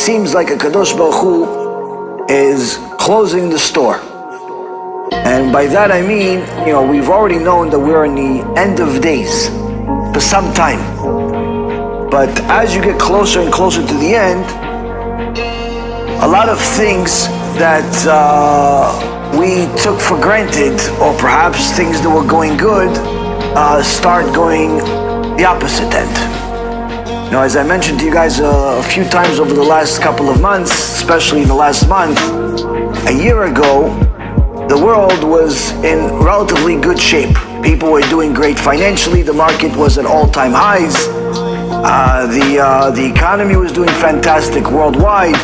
seems like a Kadosh Baruch Hu is closing the store. And by that I mean, we've already known that we're in the end of days for some time. But as you get closer and closer to the end, a lot of things that we took for granted, or perhaps things that were going good, start going the opposite end. As I mentioned to you guys a few times over the last couple of months, especially in the last month, a year ago, the world was in relatively good shape. People were doing great financially. The market was at all-time highs. The economy was doing fantastic worldwide.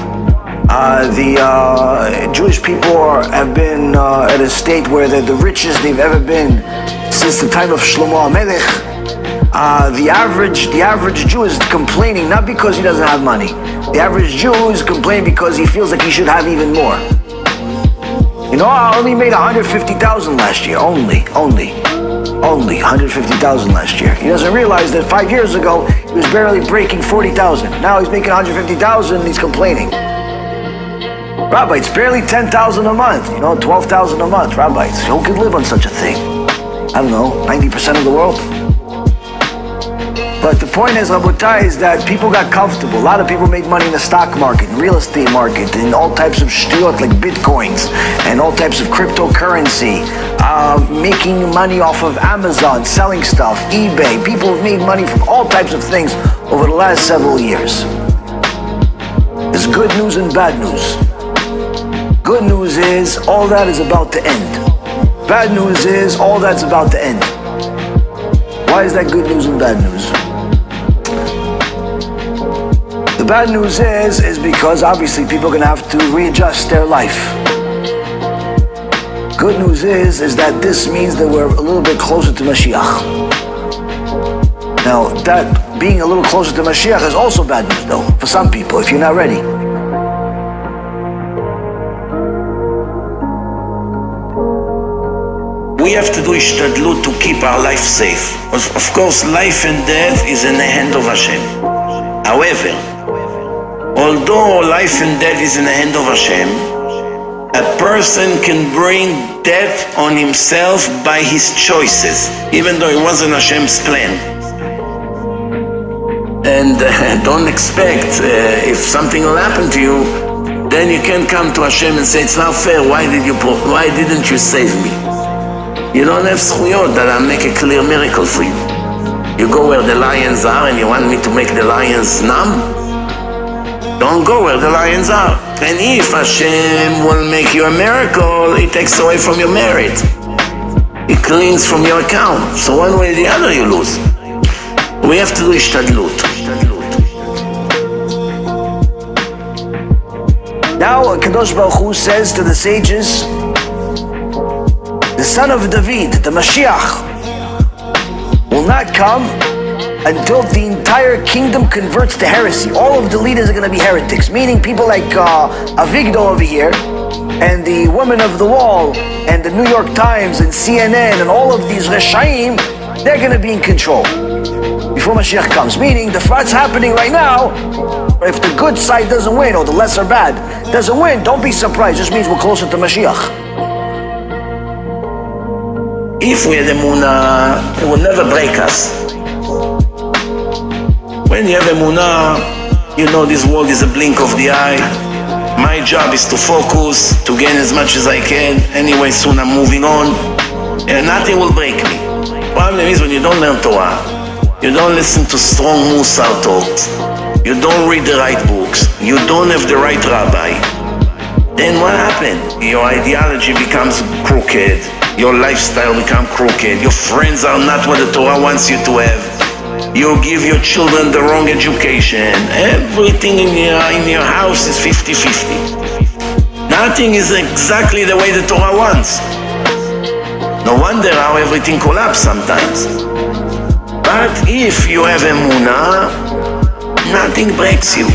The Jewish people have been at a state where they're the richest they've ever been since the time of Shlomo HaMelech. The average Jew is complaining not because he doesn't have money. The average Jew is complaining because he feels like he should have even more. I only made $150,000 last year. Only $150,000 last year. He doesn't realize that 5 years ago he was barely breaking $40,000. Now he's making $150,000 and he's complaining. Rabbi, it's barely $10,000 a month. $12,000 a month. Rabbi, who could live on such a thing? I don't know, 90% of the world. But the point is, Rabotai, is that people got comfortable. A lot of people made money in the stock market, in real estate market, in all types of shtuyot like bitcoins, and all types of cryptocurrency, making money off of Amazon, selling stuff, eBay. People have made money from all types of things over the last several years. There's good news and bad news. Good news is, all that is about to end. Bad news is, all that's about to end. Why is that good news and bad news? The bad news is because obviously people are going to have to readjust their life. Good news is that this means that we're a little bit closer to Maschiach. Now, that being a little closer to Maschiach is also bad news though, for some people, if you're not ready. We have to do ishtadlut to keep our life safe. Of course, life and death is in the hand of Hashem. However, although life and death is in the hand of Hashem, a person can bring death on himself by his choices, even though it wasn't Hashem's plan. And don't expect if something will happen to you, then you can come to Hashem and say, it's not fair, why didn't you save me? You don't have zchuyot that I'll make a clear miracle for you. You go where the lions are and you want me to make the lions numb? Don't go where the lions are. And if Hashem will make you a miracle, it takes away from your merit. It cleans from your account. So one way or the other you lose. We have to do ishtadlut. Now Kadosh Baruch Hu says to the sages, the son of David, the Maschiach, will not come until the entire kingdom converts to heresy. All of the leaders are going to be heretics, meaning people like Avigdor over here, and the Woman of the Wall, and the New York Times, and CNN, and all of these Reshaim, they're going to be in control before Mashiach comes. Meaning, the fight's happening right now. If the good side doesn't win, or the lesser bad doesn't win, don't be surprised. It just means we're closer to Mashiach. If we had emunah, it will never break us. When you have emunah, you know this world is a blink of the eye. My job is to focus, to gain as much as I can. Anyway, soon I'm moving on. And nothing will break me. Problem is when you don't learn Torah, you don't listen to strong Musar talks, you don't read the right books, you don't have the right rabbi, then what happened? Your ideology becomes crooked. Your lifestyle becomes crooked. Your friends are not what the Torah wants you to have. You give your children the wrong education. Everything in your house is 50-50. Nothing is exactly the way the Torah wants. No wonder how everything collapses sometimes. But if you have emunah, nothing breaks you.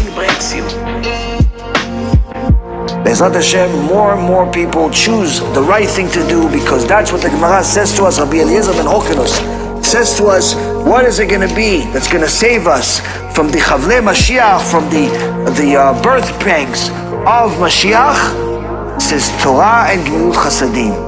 Be'ezrat Hashem, more and more people choose the right thing to do, because that's what the Gemara says to us. Rabbi Eliezer ben Hokenos says to us, What is it going to be that's going to save us from the Chavle Mashiach, from the birth pangs of Mashiach? It says Torah and Gemilut Chasadim.